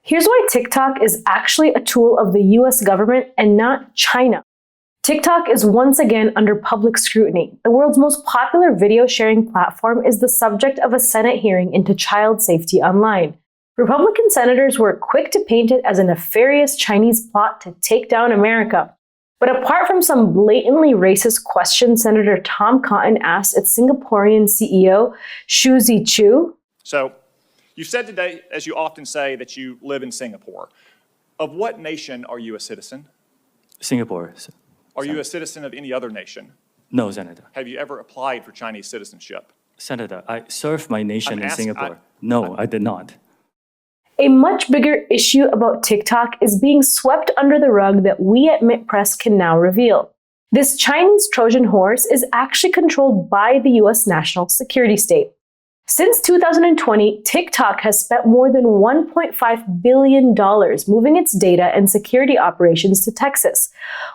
Here's why TikTok is actually a tool of the US government and not China. TikTok is once again under public scrutiny. The world's most popular video sharing platform is the subject of a Senate hearing into child safety online. Republican senators were quick to paint it as a nefarious Chinese plot to take down America. But apart from some blatantly racist questions Senator Tom Cotton asked its Singaporean CEO, Xu Zichu. So, you said today, as you often say, that you live in Singapore. Of what nation are you a citizen? Singapore. Are you a citizen of any other nation? No, Senator. Have you ever applied for Chinese citizenship? Senator, I served my nation in Singapore. I did not. A much bigger issue about TikTok is being swept under the rug that we at MintPress can now reveal. This Chinese Trojan horse is actually controlled by the US national security state. Since 2020, TikTok has spent more than $1.5 billion moving its data and security operations to Texas,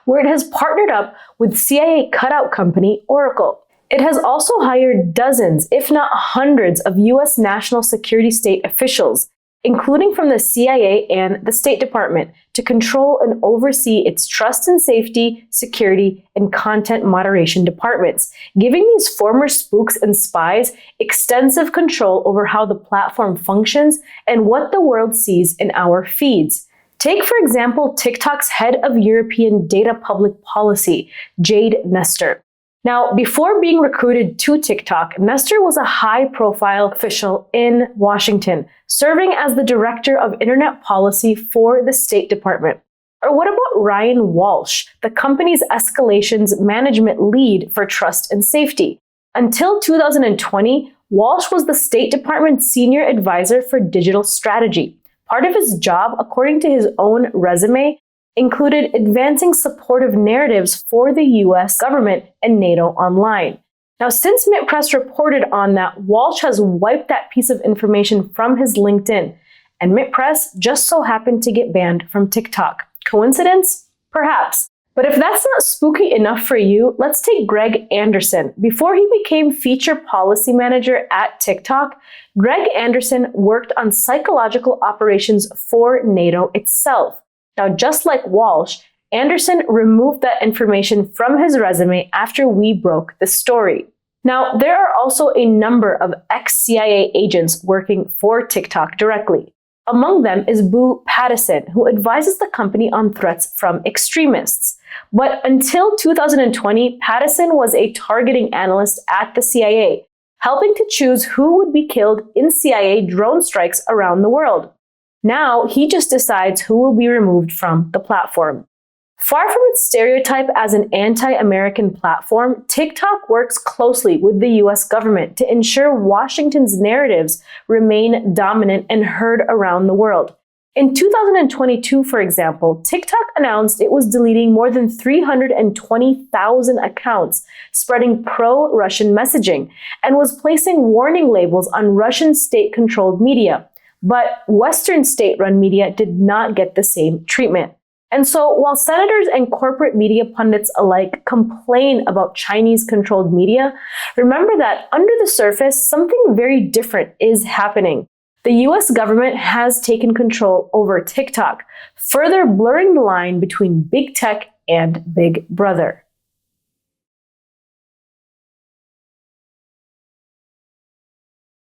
where it has partnered up with CIA cutout company Oracle. It has also hired dozens, if not hundreds, of US national security state officials, including from the CIA and the State Department, to control and oversee its trust and safety, security, and content moderation departments, giving these former spooks and spies extensive control over how the platform functions and what the world sees in our feeds. Take, for example, TikTok's head of European data public policy, Jade Nestor. Now, before being recruited to TikTok, Nestor was a high-profile official in Washington, serving as the director of internet policy for the State Department. Or what about Ryan Walsh, the company's escalations management lead for trust and safety? Until 2020, Walsh was the State Department's senior advisor for digital strategy. Part of his job, according to his own resume, included advancing supportive narratives for the US government and NATO online. Now, since MintPress reported on that, Walsh has wiped that piece of information from his LinkedIn, and MintPress just so happened to get banned from TikTok. Coincidence? Perhaps. But if that's not spooky enough for you, let's take Greg Anderson. Before he became feature policy manager at TikTok, Greg Anderson worked on psychological operations for NATO itself. Now, just like Walsh, Anderson removed that information from his resume after we broke the story. Now, there are also a number of ex-CIA agents working for TikTok directly. Among them is Boo Pattison, who advises the company on threats from extremists. But until 2020, Pattison was a targeting analyst at the CIA, helping to choose who would be killed in CIA drone strikes around the world. Now, he just decides who will be removed from the platform. Far from its stereotype as an anti-American platform, TikTok works closely with the US government to ensure Washington's narratives remain dominant and heard around the world. In 2022, for example, TikTok announced it was deleting more than 320,000 accounts, spreading pro-Russian messaging, and was placing warning labels on Russian state-controlled media. But Western state-run media did not get the same treatment. And so while senators and corporate media pundits alike complain about Chinese-controlled media, remember that under the surface, something very different is happening. The US government has taken control over TikTok, further blurring the line between big tech and Big Brother.